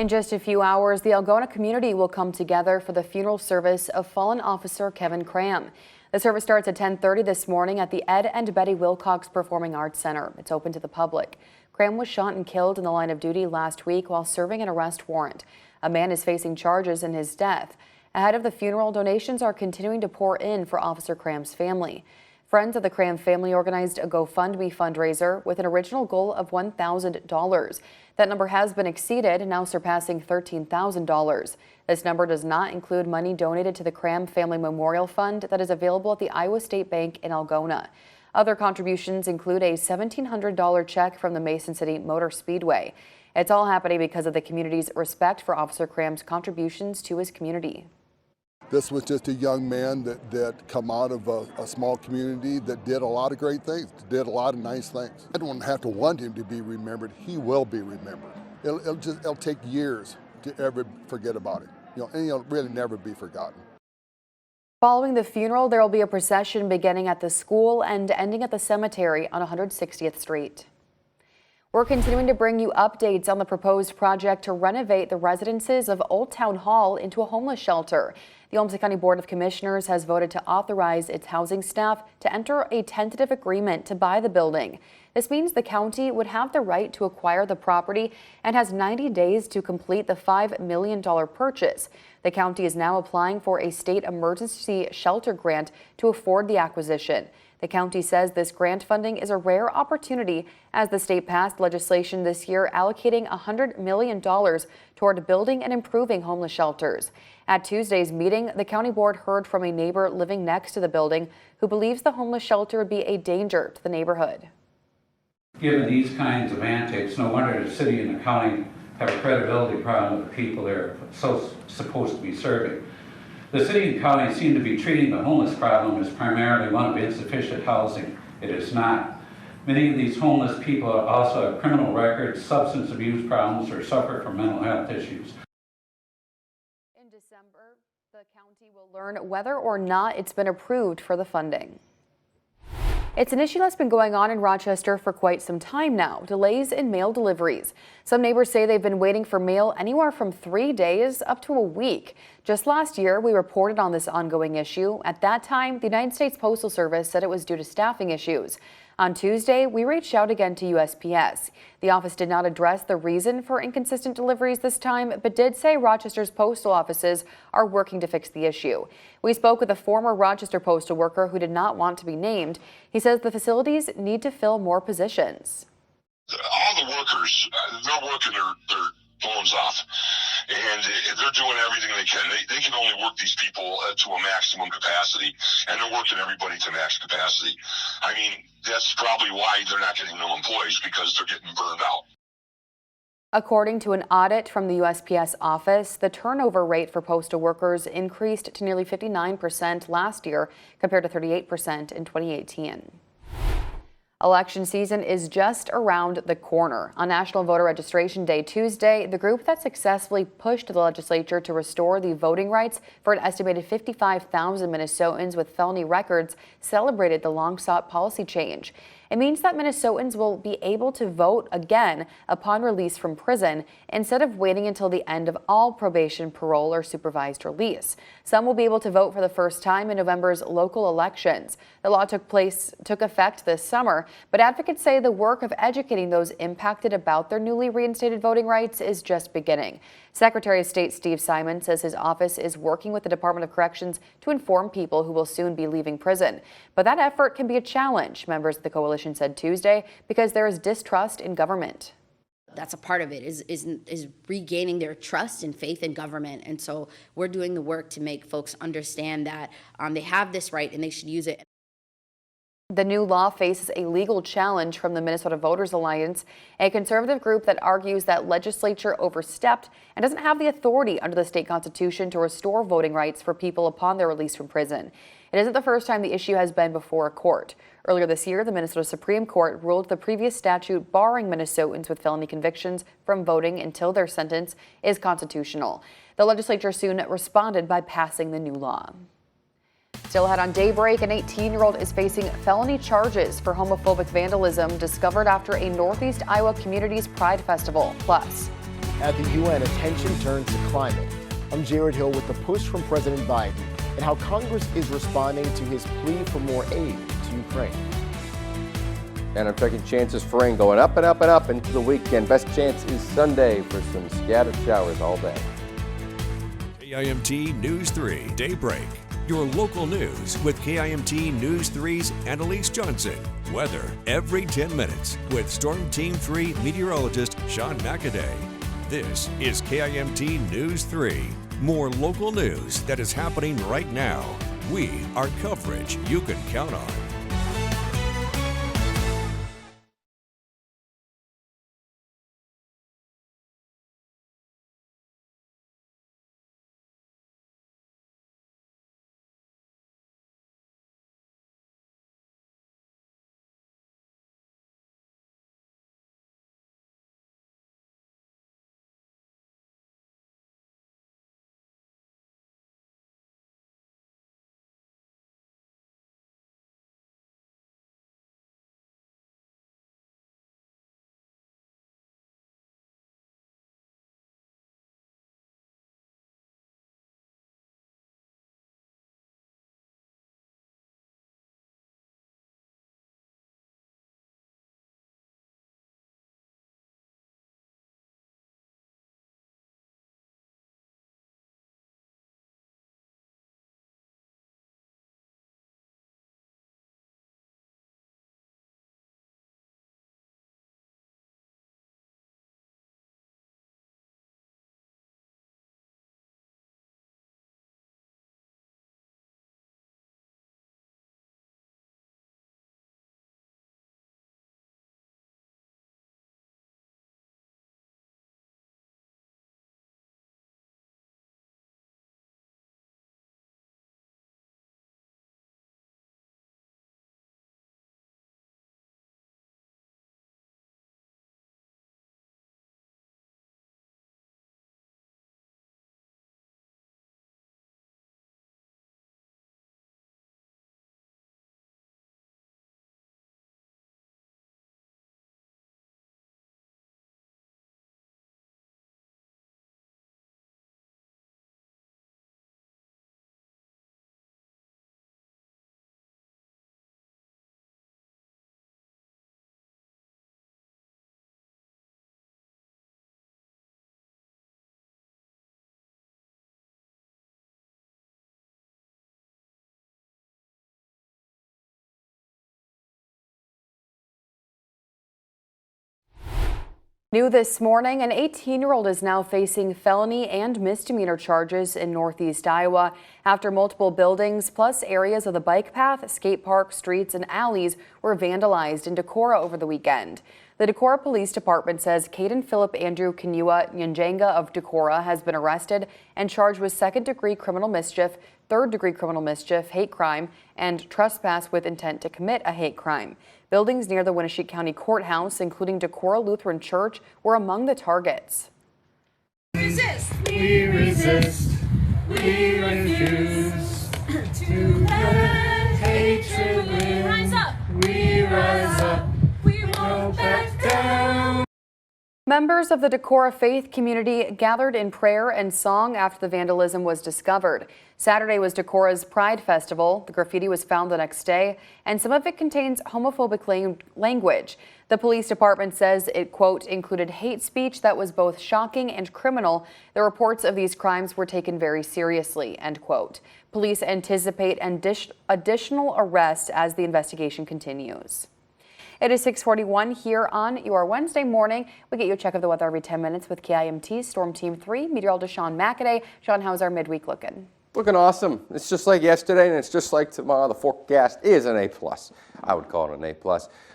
In just a few hours, the Algona community will come together for the funeral service of fallen officer Kevin Cram. The service starts at 10:30 this morning at the Ed and Betty Wilcox Performing Arts Center. It's open to the public. Cram was shot and killed in the line of duty last week while serving an arrest warrant. A man is facing charges in his death. Ahead of the funeral, donations are continuing to pour in for Officer Cram's family. Friends of the Cram family organized a GoFundMe fundraiser with an original goal of $1,000. That number has been exceeded, now surpassing $13,000. This number does not include money donated to the Cram Family Memorial Fund that is available at the Iowa State Bank in Algona. Other contributions include a $1,700 check from the Mason City Motor Speedway. It's all happening because of the community's respect for Officer Cram's contributions to his community. This was just a young man that come out of a small community that did a lot of great things, did a lot of nice things. I don't have to want him to be remembered. He will be remembered. It'll take years to ever forget about it, and he'll really never be forgotten. Following the funeral, there will be a procession beginning at the school and ending at the cemetery on 160th Street. We're continuing to bring you updates on the proposed project to renovate the residences of Old Town Hall into a homeless shelter. The Olmsted County Board of Commissioners has voted to authorize its housing staff to enter a tentative agreement to buy the building. This means the county would have the right to acquire the property and has 90 days to complete the $5 million purchase. The county is now applying for a state emergency shelter grant to afford the acquisition. The county says this grant funding is a rare opportunity as the state passed legislation this year allocating $100 million toward building and improving homeless shelters. At Tuesday's meeting, the county board heard from a neighbor living next to the building who believes the homeless shelter would be a danger to the neighborhood. Given these kinds of antics, no wonder the city and the county have a credibility problem with the people they're supposed to be serving. The city and county seem to be treating the homeless problem as primarily one of insufficient housing. It is not. Many of these homeless people also have criminal records, substance abuse problems, or suffer from mental health issues. In December, the county will learn whether or not it's been approved for the funding. It's an issue that's been going on in Rochester for quite some time now, delays in mail deliveries. Some neighbors say they've been waiting for mail anywhere from 3 days up to a week. Just last year, we reported on this ongoing issue. At that time, the United States Postal Service said it was due to staffing issues. On Tuesday, we reached out again to USPS. The office did not address the reason for inconsistent deliveries this time, but did say Rochester's postal offices are working to fix the issue. We spoke with a former Rochester postal worker who did not want to be named. He says the facilities need to fill more positions. All the workers, they're working their phones off, and they're doing everything they can. They can only work these people to a maximum capacity, and they're working everybody to max capacity. I mean, that's probably why they're not getting new employees, because they're getting burned out. According to an audit from the USPS office, the turnover rate for postal workers increased to nearly 59% last year compared to 38% in 2018. Election season is just around the corner. On National Voter Registration Day Tuesday, the group that successfully pushed the legislature to restore the voting rights for an estimated 55,000 Minnesotans with felony records celebrated the long-sought policy change. It means that Minnesotans will be able to vote again upon release from prison instead of waiting until the end of all probation, parole, or supervised release. Some will be able to vote for the first time in November's local elections. The law took effect this summer, but advocates say the work of educating those impacted about their newly reinstated voting rights is just beginning. Secretary of State Steve Simon says his office is working with the Department of Corrections to inform people who will soon be leaving prison. But that effort can be a challenge, members of the coalition said Tuesday, because there is distrust in government. That's a part of it, is regaining their trust and faith in government. And so we're doing the work to make folks understand that they have this right and they should use it. The new law faces a legal challenge from the Minnesota Voters Alliance, a conservative group that argues that legislature overstepped and doesn't have the authority under the state constitution to restore voting rights for people upon their release from prison. It isn't the first time the issue has been before a court. Earlier this year, the Minnesota Supreme Court ruled the previous statute barring Minnesotans with felony convictions from voting until their sentence is constitutional. The legislature soon responded by passing the new law. Still ahead on Daybreak, an 18-year-old is facing felony charges for homophobic vandalism discovered after a Northeast Iowa Communities Pride Festival. Plus, At the UN, attention turns to climate. I'm Jared Hill with the push from President Biden and how Congress is responding to his plea for more aid to Ukraine. And I'm checking chances for rain going up and up and up into the weekend. Best chance is Sunday for some scattered showers all day. KIMT News 3 Daybreak. Your local news with KIMT News 3's Annalise Johnson. Weather every 10 minutes with Storm Team 3 meteorologist Sean McAday. This is KIMT News 3. More local news that is happening right now. We are coverage you can count on. New this morning, an 18-year-old is now facing felony and misdemeanor charges in Northeast Iowa after multiple buildings plus areas of the bike path, skate park, streets, and alleys were vandalized in Decorah over the weekend. The Decorah Police Department says Caden Philip Andrew Kinyua Nyanjanga of Decorah has been arrested and charged with second-degree criminal mischief, third-degree criminal mischief, hate crime, and trespass with intent to commit a hate crime. Buildings near the Winneshiek County Courthouse, including Decorah Lutheran Church, were among the targets. Resist. We resist. We refuse to let hatred win. Rise up. We rise up. We won't back down. Members of the Decorah faith community gathered in prayer and song after the vandalism was discovered. Saturday was Decorah's Pride Festival. The graffiti was found the next day, and some of it contains homophobic language. The police department says it, quote, included hate speech that was both shocking and criminal. The reports of these crimes were taken very seriously, end quote. Police anticipate additional arrests as the investigation continues. It is 6:41 here on your Wednesday morning. We get you a check of the weather every 10 minutes with KIMT Storm Team 3 meteorologist Sean McAday. Sean, how's our midweek looking? Looking awesome. It's just like yesterday, and it's just like tomorrow. The forecast is an A+. I would call it an A+.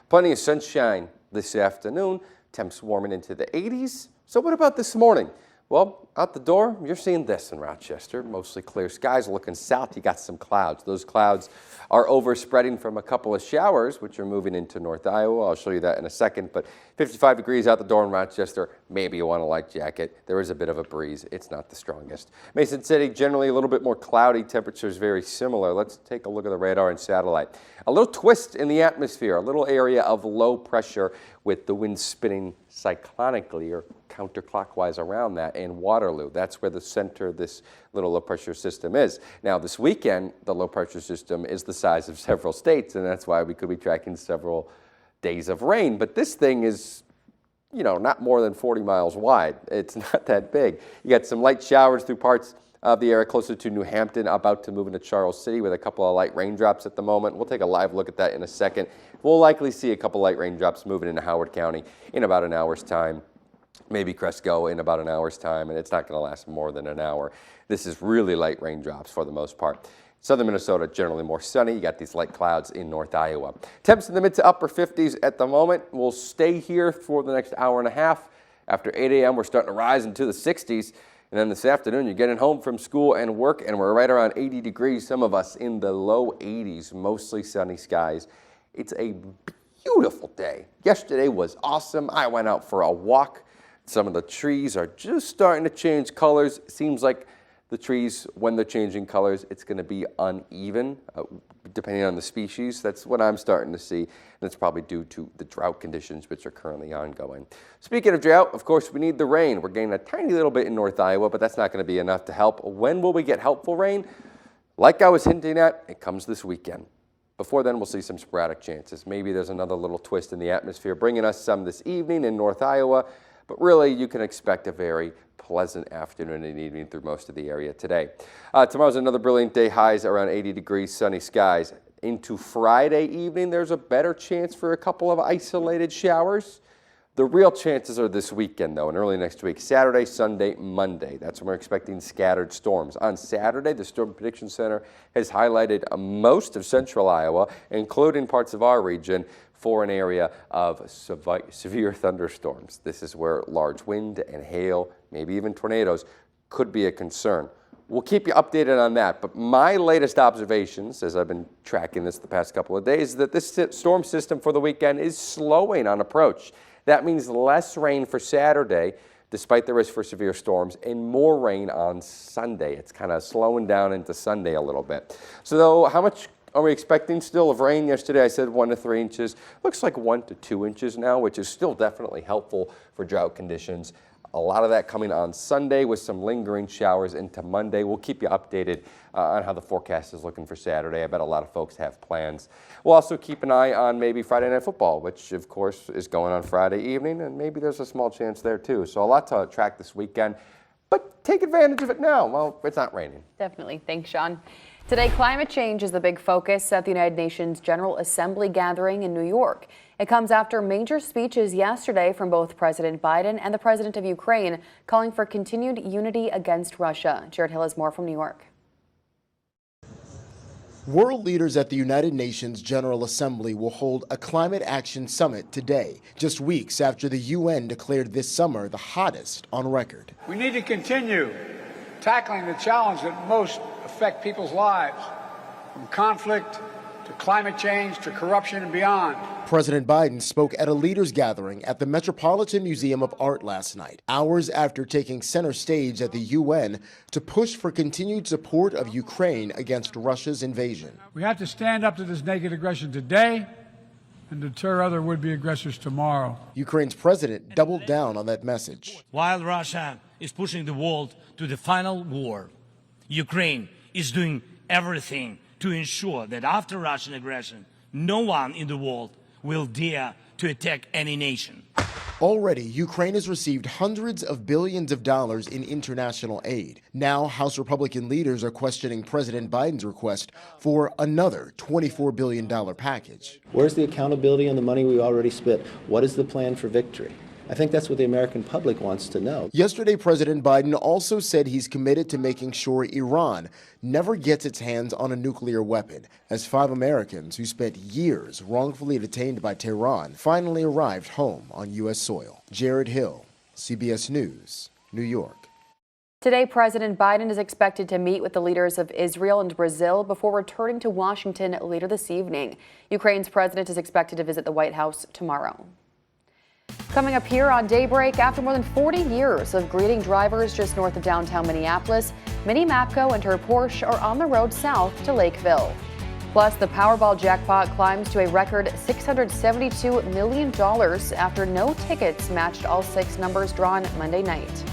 Plenty of sunshine this afternoon. Temps warming into the 80s. So what about this morning? Well, out the door, you're seeing this in Rochester. Mostly clear skies. Looking south, you got some clouds. Those clouds are overspreading from a couple of showers, which are moving into North Iowa. I'll show you that in a second. But 55 degrees out the door in Rochester. Maybe you want a light jacket. There is a bit of a breeze. It's not the strongest. Mason City, generally a little bit more cloudy. Temperatures very similar. Let's take a look at the radar and satellite. A little twist in the atmosphere. A little area of low pressure with the wind spinning cyclonically or counterclockwise around that in Waterloo. That's where the center of this little low pressure system is. Now this weekend, the low pressure system is the size of several states, and that's why we could be tracking several days of rain. But this thing is, you know, not more than 40 miles wide. It's not that big. You got some light showers through parts of the area closer to New Hampton, about to move into Charles City with a couple of light raindrops at the moment. We'll take a live look at that in a second. We'll likely see a couple light raindrops moving into Howard County in about an hour's time, maybe Cresco in about an hour's time, and it's not going to last more than an hour. This is really light raindrops for the most part. Southern Minnesota, generally more sunny. You got these light clouds in North Iowa. Temps in the mid to upper 50s at the moment. We'll stay here for the next hour and a half. After 8 a.m., we're starting to rise into the 60s. And then this afternoon, you're getting home from school and work, and we're right around 80 degrees. Some of us in the low 80s, mostly sunny skies. It's a beautiful day. Yesterday was awesome. I went out for a walk. Some of the trees are just starting to change colors. It seems like the trees, when they're changing colors, it's going to be uneven, depending on the species. That's what I'm starting to see, and it's probably due to the drought conditions, which are currently ongoing. Speaking of drought, of course, we need the rain. We're getting a tiny little bit in North Iowa, but that's not going to be enough to help. When will we get helpful rain? Like I was hinting at, it comes this weekend. Before then, we'll see some sporadic chances. Maybe there's another little twist in the atmosphere, bringing us some this evening in North Iowa, but really, you can expect a very pleasant afternoon and evening through most of the area today. Tomorrow's another brilliant day, highs around 80 degrees, sunny skies. Into Friday evening, there's a better chance for a couple of isolated showers. The real chances are this weekend, though, and early next week, Saturday, Sunday, Monday. That's when we're expecting scattered storms. On Saturday, the Storm Prediction Center has highlighted most of central Iowa, including parts of our region, for an area of severe thunderstorms. This is where large wind and hail, maybe even tornadoes, could be a concern. We'll keep you updated on that, but my latest observations, as I've been tracking this the past couple of days, is that this storm system for the weekend is slowing on approach. That means less rain for Saturday, despite the risk for severe storms, and more rain on Sunday. It's kind of slowing down into Sunday a little bit. So though, how much are we expecting still of rain? Yesterday I said 1 to 3 inches. Looks like 1 to 2 inches now, which is still definitely helpful for drought conditions. A lot of that coming on Sunday with some lingering showers into Monday. We'll keep you updated on how the forecast is looking for Saturday. I bet a lot of folks have plans. We'll also keep an eye on maybe Friday Night Football, which of course is going on Friday evening, and maybe there's a small chance there too. So a lot to track this weekend, but take advantage of it now. Well, it's not raining. Definitely. Thanks, Sean. Today, climate change is the big focus at the United Nations General Assembly gathering in New York. It comes after major speeches yesterday from both President Biden and the President of Ukraine, calling for continued unity against Russia. Jared Hill has more from New York. World leaders at the United Nations General Assembly will hold a climate action summit today, just weeks after the UN declared this summer the hottest on record. We need to continue tackling the challenge that most affect people's lives, from conflict to climate change to corruption and beyond. President Biden spoke at a leaders gathering at the Metropolitan Museum of Art last night, hours after taking center stage at the UN to push for continued support of Ukraine against Russia's invasion. We have to stand up to this naked aggression today and deter other would-be aggressors tomorrow. Ukraine's president doubled down on that message. While Russia is pushing the world to the final war, Ukraine is doing everything to ensure that after Russian aggression, no one in the world will dare to attack any nation. Already, Ukraine has received hundreds of billions of dollars in international aid. Now, House Republican leaders are questioning President Biden's request for another $24 billion package. Where's the accountability on the money we already spent? What is the plan for victory? I think that's what the American public wants to know. Yesterday, President Biden also said he's committed to making sure Iran never gets its hands on a nuclear weapon, as 5 Americans who spent years wrongfully detained by Tehran finally arrived home on U.S. soil. Jared Hill, CBS News, New York. Today, President Biden is expected to meet with the leaders of Israel and Brazil before returning to Washington later this evening. Ukraine's president is expected to visit the White House tomorrow. Coming up here on Daybreak, after more than 40 years of greeting drivers just north of downtown Minneapolis, Minnie Mapko and her Porsche are on the road south to Lakeville. Plus, the Powerball jackpot climbs to a record $672 million after no tickets matched all 6 numbers drawn Monday night.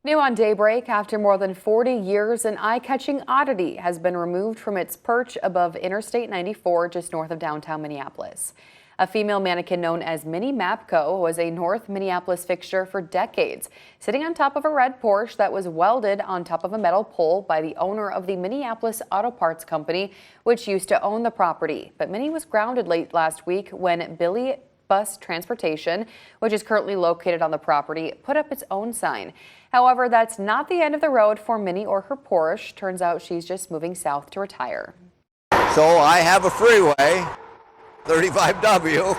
New on Daybreak, after more than 40 years, an eye-catching oddity has been removed from its perch above Interstate 94 just north of downtown Minneapolis. A female mannequin known as Minnie Mapco was a North Minneapolis fixture for decades, sitting on top of a red Porsche that was welded on top of a metal pole by the owner of the Minneapolis Auto Parts Company, which used to own the property. But Minnie was grounded late last week when Billy Bus Transportation, which is currently located on the property, put up its own sign. However, that's not the end of the road for Minnie or her Porsche. Turns out she's just moving south to retire. So I have a freeway, 35W.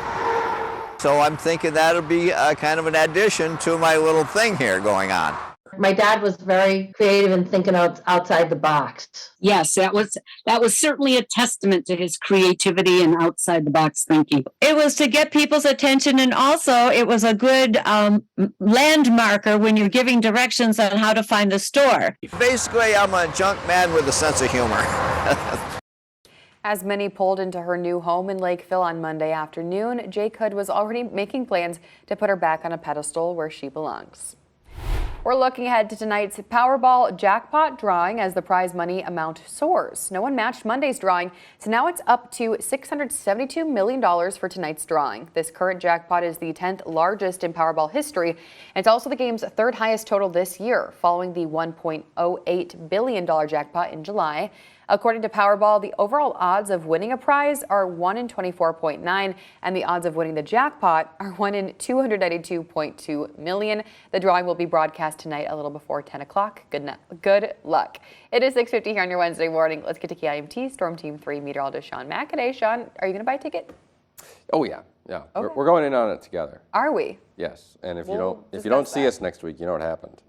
So I'm thinking that'll be kind of an addition to my little thing here going on. My dad was very creative in thinking outside the box. Yes, that was certainly a testament to his creativity and outside the box thinking. It was to get people's attention, and also it was a good landmarker when you're giving directions on how to find the store. Basically, I'm a junk man with a sense of humor. As Minnie pulled into her new home in Lakeville on Monday afternoon, Jake Hood was already making plans to put her back on a pedestal where she belongs. We're looking ahead to tonight's Powerball jackpot drawing as the prize money amount soars. No one matched Monday's drawing, so now it's up to $672 million for tonight's drawing. This current jackpot is the 10th largest in Powerball history. It's also the game's 3rd highest total this year, following the $1.08 billion jackpot in July. According to Powerball, the overall odds of winning a prize are 1 in 24.9, and the odds of winning the jackpot are 1 in 292.2 million. The drawing will be broadcast tonight a little before 10 o'clock. Good luck. It is 6:50 here on your Wednesday morning. Let's get to KIMT Storm Team 3 meteorologist Sean McAday. Sean, are you going to buy a ticket? Oh yeah. Okay. We're going in on it together. Are we? Yes, and if you don't see us next week, you know what happened.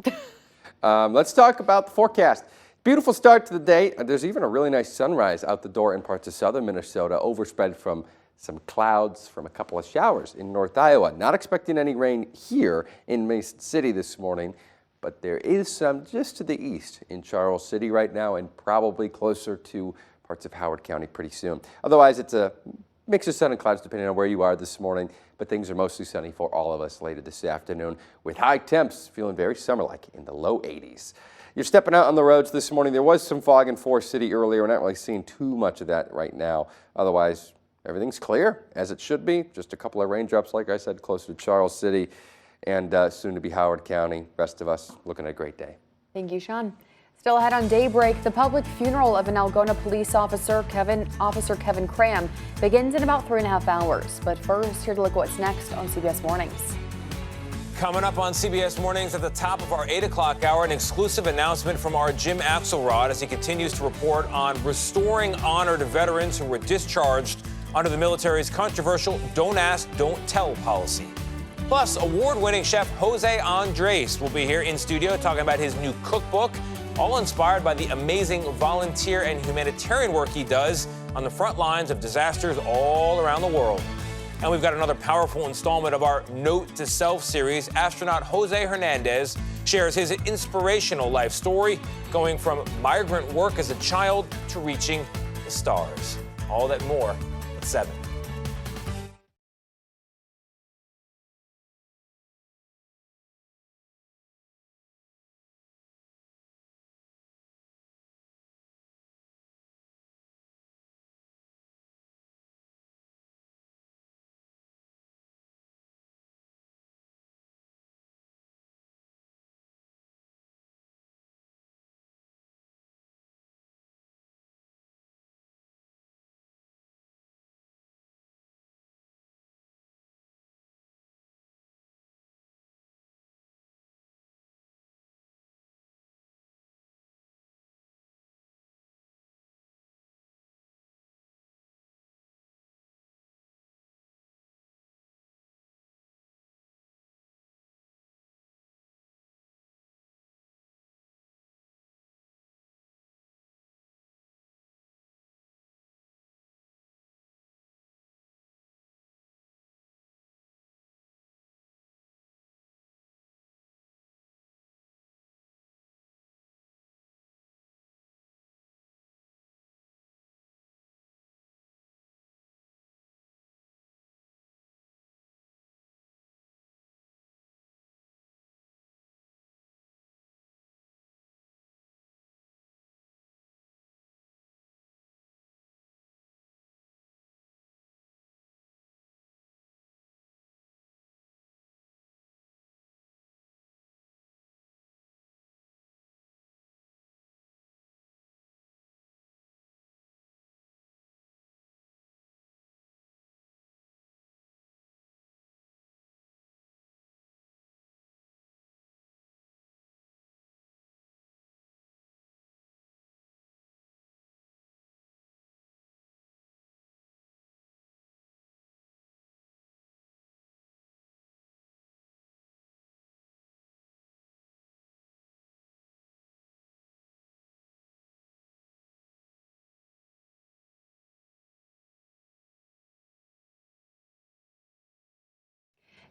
Let's talk about the forecast. Beautiful start to the day. There's even a really nice sunrise out the door in parts of southern Minnesota, overspread from some clouds from a couple of showers in North Iowa. Not expecting any rain here in Mason City this morning, but there is some just to the east in Charles City right now and probably closer to parts of Howard County pretty soon. Otherwise, it's a mix of sun and clouds depending on where you are this morning, but things are mostly sunny for all of us later this afternoon with high temps feeling very summer-like in the low 80s. You're stepping out on the roads this morning. There was some fog in Forest City earlier. We're not really seeing too much of that right now. Otherwise, everything's clear, as it should be. Just a couple of raindrops, like I said, closer to Charles City. and soon to be Howard County. Rest of us looking at a great day. Thank you, Sean. Still ahead on Daybreak, the public funeral of an Algona police officer, Kevin Cram, begins in about 3.5 hours. But first, here to look at what's next on CBS Mornings. Coming up on CBS Mornings at the top of our 8 o'clock hour, an exclusive announcement from our Jim Axelrod as he continues to report on restoring honor to veterans who were discharged under the military's controversial Don't Ask, Don't Tell policy. Plus, award-winning chef Jose Andres will be here in studio talking about his new cookbook, all inspired by the amazing volunteer and humanitarian work he does on the front lines of disasters all around the world. And we've got another powerful installment of our Note to Self series. Astronaut Jose Hernandez shares his inspirational life story, going from migrant work as a child to reaching the stars. All that more at 7.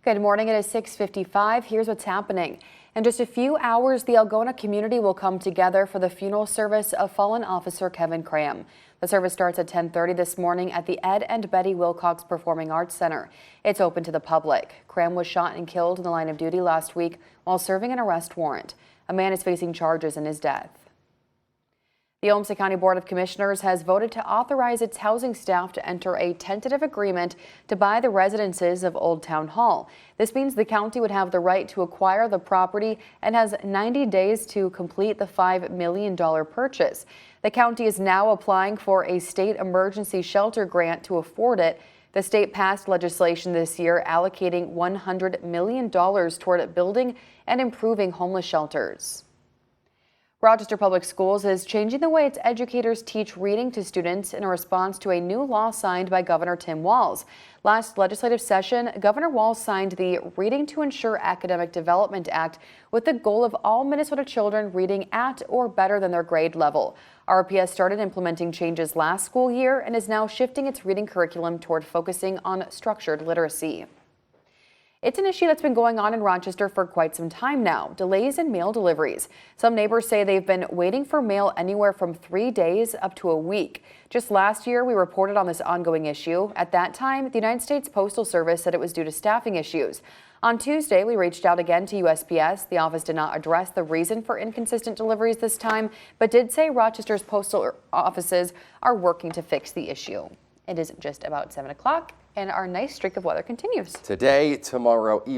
Good morning. It is 6:55. Here's what's happening. In just a few hours, the Algona community will come together for the funeral service of fallen officer Kevin Cram. The service starts at 10:30 this morning at the Ed and Betty Wilcox Performing Arts Center. It's open to the public. Cram was shot and killed in the line of duty last week while serving an arrest warrant. A man is facing charges in his death. The Olmsted County Board of Commissioners has voted to authorize its housing staff to enter a tentative agreement to buy the residences of Old Town Hall. This means the county would have the right to acquire the property and has 90 days to complete the $5 million purchase. The county is now applying for a state emergency shelter grant to afford it. The state passed legislation this year allocating $100 million toward building and improving homeless shelters. Rochester Public Schools is changing the way its educators teach reading to students in a response to a new law signed by Governor Tim Walz. Last legislative session, Governor Walz signed the Reading to Ensure Academic Development Act with the goal of all Minnesota children reading at or better than their grade level. RPS started implementing changes last school year and is now shifting its reading curriculum toward focusing on structured literacy. It's an issue that's been going on in Rochester for quite some time now, delays in mail deliveries. Some neighbors say they've been waiting for mail anywhere from 3 days up to a week. Just last year, we reported on this ongoing issue. At that time, the United States Postal Service said it was due to staffing issues. On Tuesday, we reached out again to USPS. The office did not address the reason for inconsistent deliveries this time, but did say Rochester's postal offices are working to fix the issue. It is just about 7 o'clock, and our nice streak of weather continues. Today, tomorrow, even